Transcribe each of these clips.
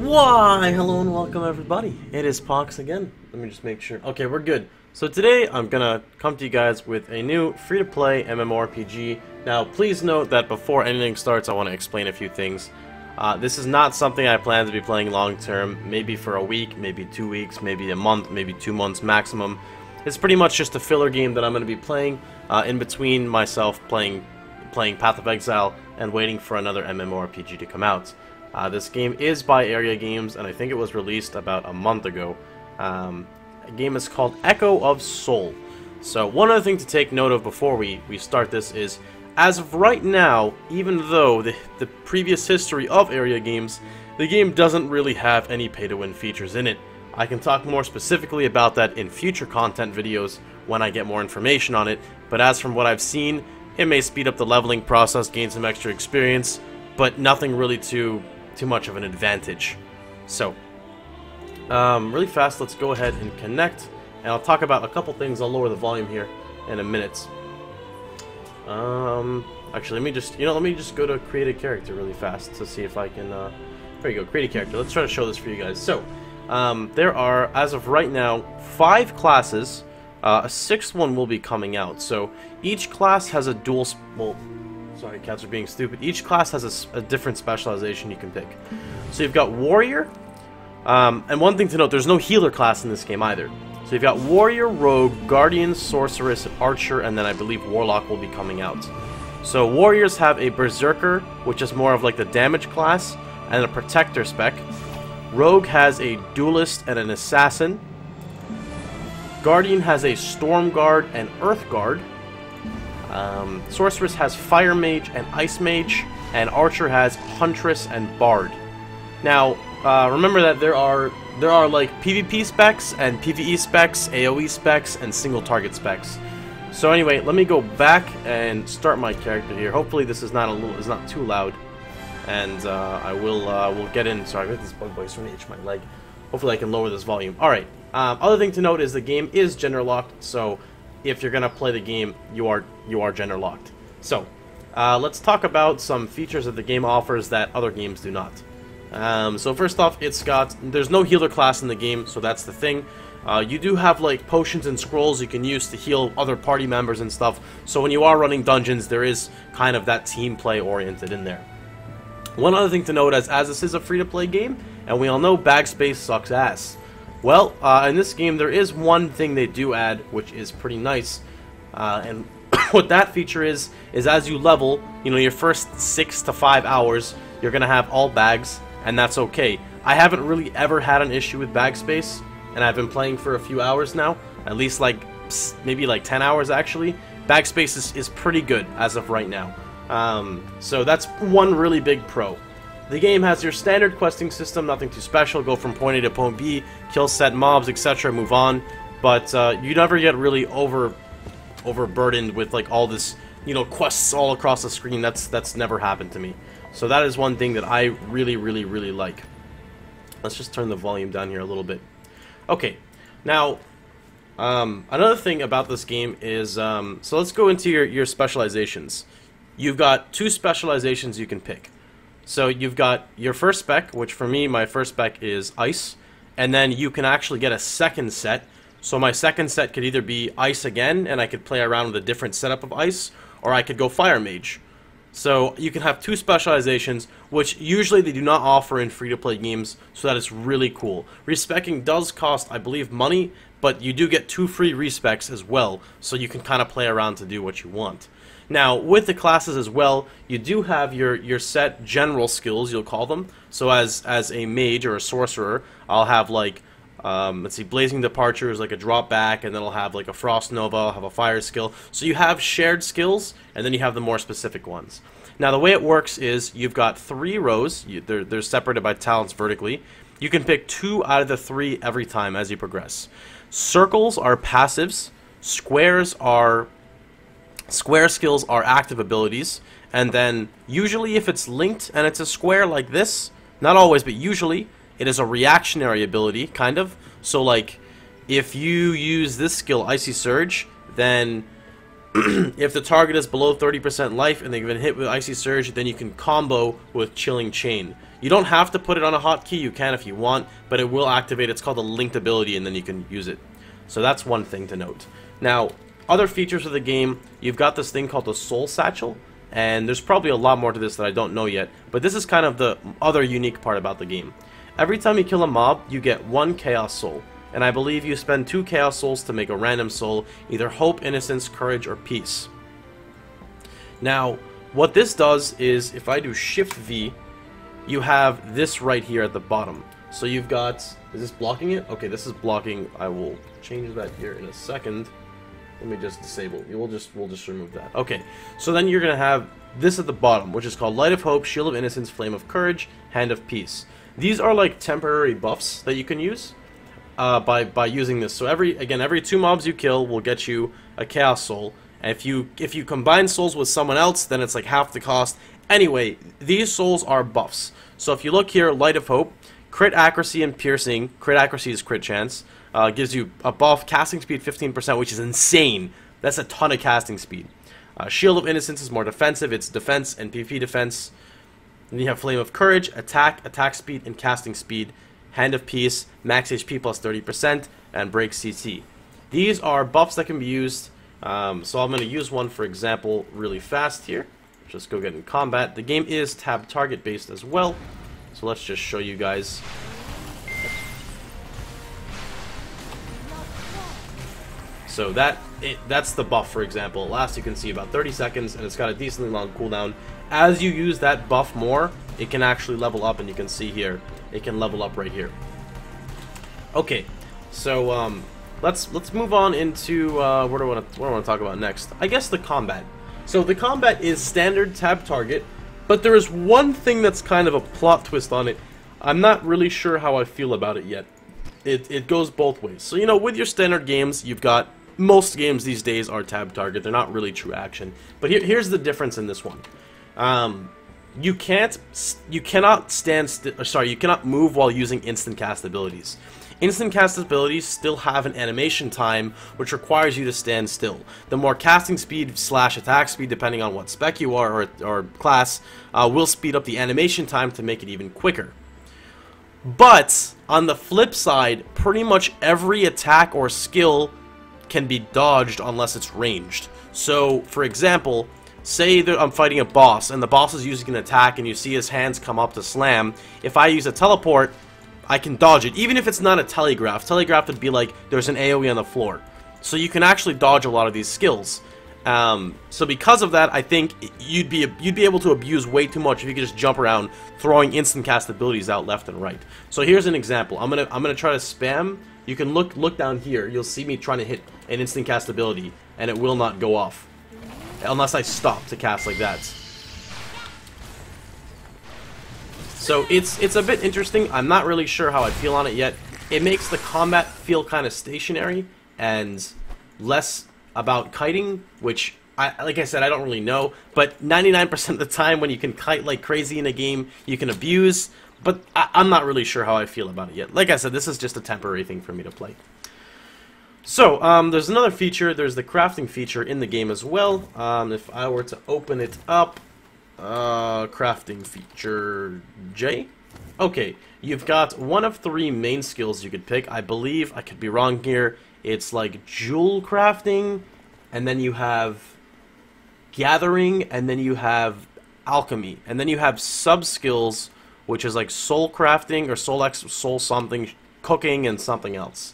Why, hello and welcome everybody. It is Pohx again. Let me just make sure. Okay, we're good. So today I'm gonna come to you guys with a new free-to-play MMORPG. Now, please note that before anything starts, I want to explain a few things. This is not something I plan to be playing long-term, maybe for a week, maybe 2 weeks, maybe a month, maybe 2 months maximum. It's pretty much just a filler game that I'm going to be playing in between myself playing Path of Exile and waiting for another MMORPG to come out. This game is by Area Games, and I think it was released about a month ago. The game is called Echo of Soul. So one other thing to take note of before we start this is, as of right now, even though the previous history of Area Games, the game doesn't really have any pay-to-win features in it. I can talk more specifically about that in future content videos when I get more information on it, but as from what I've seen, it may speed up the leveling process, gain some extra experience, but nothing really too much of an advantage. So, really fast, let's go ahead and connect, and I'll talk about a couple things. I'll lower the volume here in a minute. Actually, let me just go to create a character really fast to see if I can, there you go, create a character. Let's try to show this for you guys. So, there are, as of right now, 5 classes. A 6th one will be coming out. So, each class has a dual, sorry, cats are being stupid. Each class has a different specialization you can pick. So you've got Warrior, and one thing to note, there's no healer class in this game either. So you've got Warrior, Rogue, Guardian, Sorceress, Archer, and then I believe Warlock will be coming out. So Warriors have a Berserker, which is more of like the damage class, and a Protector spec. Rogue has a Duelist and an Assassin. Guardian has a Storm Guard and Earth Guard. Sorceress has Fire Mage and Ice Mage, and Archer has Huntress and Bard. Now, remember that there are like PvP specs and PvE specs, AoE specs, and single target specs. So anyway, let me go back and start my character here. Hopefully this is not too loud, and I will get in. Sorry, I got this bug bite starting to itch my leg. Hopefully I can lower this volume. All right. Other thing to note is the game is gender locked, so if you're gonna play the game, you are gender locked. So, let's talk about some features that the game offers that other games do not. So first off, there's no healer class in the game, so that's the thing. You do have like potions and scrolls you can use to heal other party members and stuff. So when you are running dungeons, there is kind of that team play oriented in there. One other thing to note, as this is a free-to-play game, and we all know bag space sucks ass. Well, in this game, there is one thing they do add, which is pretty nice, and what that feature is as you level, your first 6 to 5 hours, you're going to have all bags, and that's okay. I haven't really ever had an issue with bag space, and I've been playing for a few hours now, at least maybe 10 hours actually. Bag space is pretty good as of right now, so that's one really big pro. The game has your standard questing system, nothing too special. Go from point A to point B, kill set mobs, etc., move on. But you never get really overburdened with like all this, quests all across the screen. That's never happened to me. So that is one thing that I really like. Let's just turn the volume down here a little bit. Okay, now another thing about this game is so let's go into your specializations. You've got 2 specializations you can pick. So you've got your first spec, which for me, my first spec is Ice, and then you can actually get a second set. So my second set could either be Ice again, and I could play around with a different setup of Ice, or I could go Fire Mage. So you can have 2 specializations, which usually they do not offer in free-to-play games, so that is really cool. Respecking does cost, I believe, money, but you do get 2 free respecs as well, so you can kind of play around to do what you want. Now, with the classes as well, you do have your set general skills, you'll call them. So as a mage or a sorcerer, I'll have like, let's see, Blazing Departure is like a drop back, and then I'll have like a Frost Nova, I'll have a fire skill. So you have shared skills, and then you have the more specific ones. Now, the way it works is you've got 3 rows, they're separated by talents vertically. You can pick 2 out of the 3 every time as you progress. Circles are passives, Square skills are active abilities, and then usually if it's linked and it's a square like this, not always, but usually, it is a reactionary ability, kind of. So like, if you use this skill, Icy Surge, then If the target is below 30% life and they've been hit with Icy Surge, then you can combo with Chilling Chain. You don't have to put it on a hotkey, you can if you want, but it will activate. It's called a linked ability, and then you can use it. So that's one thing to note. Now, other features of the game, you've got this thing called the Soul Satchel, and there's probably a lot more to this that I don't know yet, but this is kind of the other unique part about the game. Every time you kill a mob, you get 1 Chaos Soul. And I believe you spend 2 Chaos Souls to make a random soul, either Hope, Innocence, Courage, or Peace. Now, what this does is, if I do Shift V, you have this right here at the bottom. So you've got, is this blocking it? Okay, this is blocking. I will change that here in a second. Let me just disable. We'll just remove that. Okay, so then you're gonna have this at the bottom, which is called Light of Hope, Shield of Innocence, Flame of Courage, Hand of Peace. These are like temporary buffs that you can use. By using this. So every 2 mobs you kill will get you a Chaos Soul. And if you combine souls with someone else, then it's like half the cost. Anyway, these souls are buffs. So if you look here, Light of Hope, crit accuracy and piercing. Crit accuracy is crit chance. Gives you a buff, casting speed 15%, which is insane. That's a ton of casting speed. Shield of Innocence is more defensive. It's defense and PvP defense. Then you have Flame of Courage, attack speed, and casting speed. Hand of Peace, max HP plus 30%, and break CT. These are buffs that can be used, so I'm going to use one, for example, really fast here. Just go get in combat. The game is tab target based as well, so let's just show you guys. So that's the buff, for example. It lasts, you can see, about 30 seconds, and it's got a decently long cooldown. As you use that buff more, it can actually level up, and you can see here, it can level up right here. Okay, so let's move on into what do I want to talk about next? I guess the combat. So the combat is standard tab target, but there is one thing that's kind of a plot twist on it. I'm not really sure how I feel about it yet. It goes both ways. So, you know, with your standard games, you've got, most games these days are tab target. They're not really true action. But here's the difference in this one. You cannot move while using instant cast abilities. Instant cast abilities still have an animation time, which requires you to stand still. The more casting speed / attack speed, depending on what spec you are or class, will speed up the animation time to make it even quicker. But on the flip side, pretty much every attack or skill can be dodged unless it's ranged. So, for example, say that I'm fighting a boss, and the boss is using an attack, and you see his hands come up to slam. If I use a teleport, I can dodge it, even if it's not a telegraph. Telegraph would be like, there's an AoE on the floor. So you can actually dodge a lot of these skills. So because of that, I think you'd be able to abuse way too much if you could just jump around, throwing instant cast abilities out left and right. So here's an example. I'm gonna try to spam. You can look down here. You'll see me trying to hit an instant cast ability, and it will not go off unless I stop to cast like that. So it's a bit interesting. I'm not really sure how I feel on it yet. It makes the combat feel kind of stationary and less about kiting, which, like I said, I don't really know. But 99% of the time when you can kite like crazy in a game, you can abuse. But I'm not really sure how I feel about it yet. Like I said, this is just a temporary thing for me to play. So, there's another feature. There's the crafting feature in the game as well. If I were to open it up, crafting feature J. Okay, you've got one of 3 main skills you could pick. I believe, I could be wrong here, it's like jewel crafting, and then you have gathering, and then you have alchemy, and then you have sub skills, which is like soul crafting, or soul something, cooking, and something else.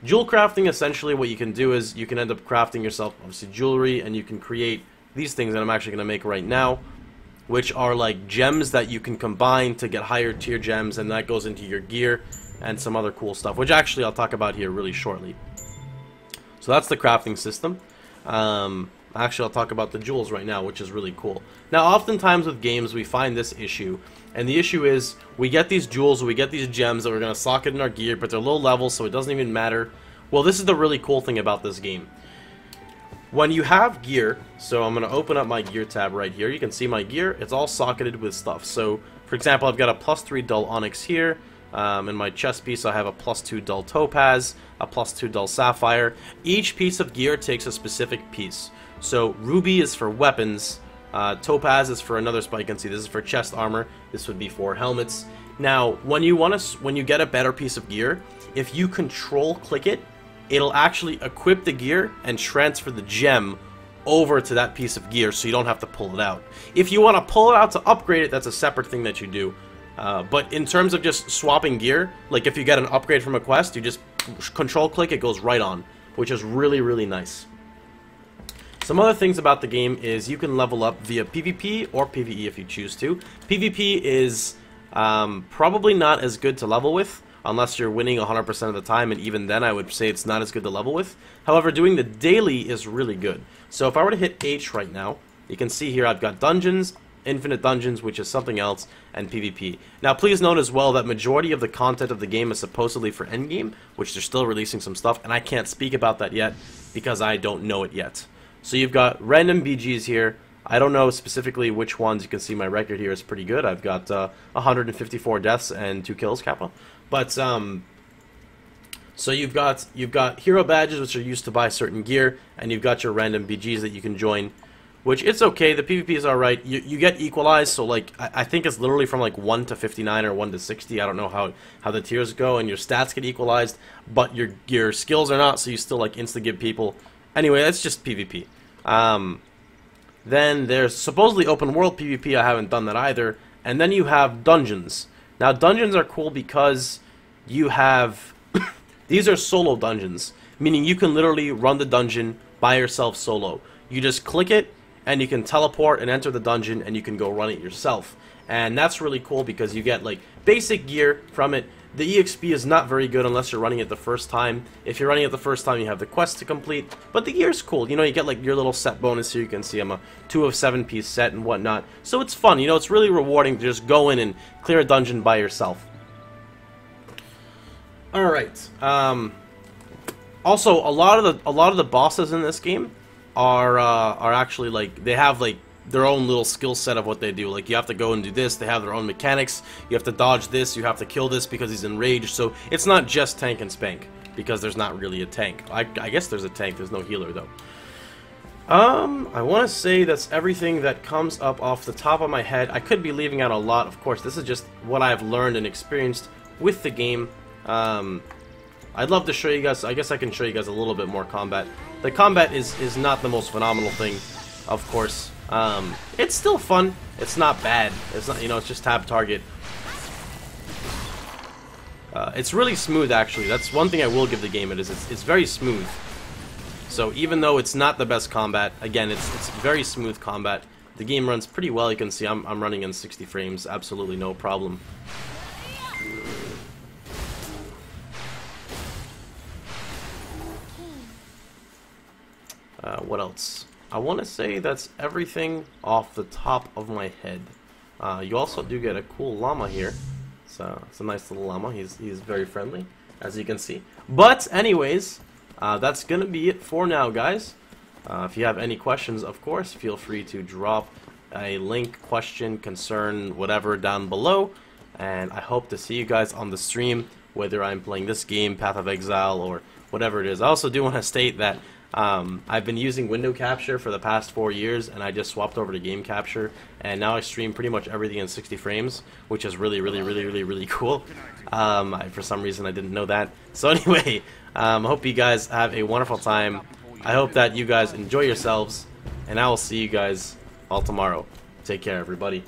Jewel crafting, essentially what you can do is you can end up crafting yourself, obviously, jewelry, and you can create these things that I'm actually going to make right now, which are like gems that you can combine to get higher tier gems, and that goes into your gear and some other cool stuff, which actually I'll talk about here really shortly. So that's the crafting system. Actually, I'll talk about the jewels right now, which is really cool. Now, oftentimes with games, we find this issue, and the issue is we get these jewels, we get these gems that we're going to socket in our gear, but they're low level, so it doesn't even matter. Well, this is the really cool thing about this game. When you have gear, so I'm going to open up my gear tab right here. You can see my gear. It's all socketed with stuff. So, for example, I've got a +3 dull onyx here. In my chest piece, I have a +2 dull topaz, a +2 dull sapphire. Each piece of gear takes a specific piece. So ruby is for weapons, topaz is for another spike. You can see this is for chest armor. This would be for helmets. Now, when you get a better piece of gear, if you control click it, it'll actually equip the gear and transfer the gem over to that piece of gear, so you don't have to pull it out. If you want to pull it out to upgrade it, that's a separate thing that you do. But in terms of just swapping gear, like if you get an upgrade from a quest, you just control click, it goes right on, which is really, really nice. Some other things about the game is you can level up via PvP or PvE if you choose to. PvP is probably not as good to level with, unless you're winning 100% of the time, and even then I would say it's not as good to level with. However, doing the daily is really good. So if I were to hit H right now, you can see here I've got dungeons, infinite dungeons, which is something else, and PvP. Now please note as well that majority of the content of the game is supposedly for endgame, which they're still releasing some stuff, and I can't speak about that yet because I don't know it yet. So you've got random BGs here. I don't know specifically which ones. You can see my record here is pretty good. I've got 154 deaths and 2 kills, Kappa. But so you've got hero badges, which are used to buy certain gear, and you've got your random BGs that you can join, which it's okay. The PvP is alright. You get equalized, so like I think it's literally from like 1 to 59 or 1 to 60. I don't know how the tiers go, and your stats get equalized, but your skills are not, so you still like insta-give people. Anyway, that's just PvP. Then there's supposedly open world PvP. I haven't done that either. And then you have dungeons. Now dungeons are cool because you have these are solo dungeons, meaning you can literally run the dungeon by yourself solo. You just click it and you can teleport and enter the dungeon and you can go run it yourself. And that's really cool because you get like basic gear from it. The EXP is not very good unless you're running it the first time. If you're running it the first time, you have the quest to complete. But the gear's cool. You know, you get like your little set bonus here. You can see I'm a 2 of 7 piece set and whatnot. So it's fun. You know, it's really rewarding to just go in and clear a dungeon by yourself. Alright. Also, a lot of the bosses in this game are actually like, they have like their own little skill set of what they do. Like, you have to go and do this, they have their own mechanics, you have to dodge this, you have to kill this because he's enraged. So it's not just tank and spank, because there's not really a tank. I guess there's a tank, there's no healer though. I want to say that's everything that comes up off the top of my head. I could be leaving out a lot, of course. This is just what I've learned and experienced with the game. I'd love to show you guys, I guess I can show you guys a little bit more combat. The combat is not the most phenomenal thing, of course. It's still fun. It's not bad. It's not, you know, it's just tab target. It's really smooth, actually. That's one thing I will give the game. It's very smooth. So even though it's not the best combat, again, it's very smooth combat. The game runs pretty well. You can see I'm running in 60 frames, absolutely no problem. What else? I want to say that's everything off the top of my head. You also do get a cool llama here. So it's a nice little llama. He's very friendly, as you can see. But anyways, that's gonna be it for now, guys. If you have any questions, of course, feel free to drop a link, question, concern, whatever down below. And I hope to see you guys on the stream, whether I'm playing this game, Path of Exile, or whatever it is. I also do want to state that I've been using window capture for the past 4 years, and I just swapped over to game capture, and now I stream pretty much everything in 60 frames, which is really cool. For some reason I didn't know that. So anyway, I hope you guys have a wonderful time. I hope that you guys enjoy yourselves, and I will see you guys all tomorrow. Take care, everybody.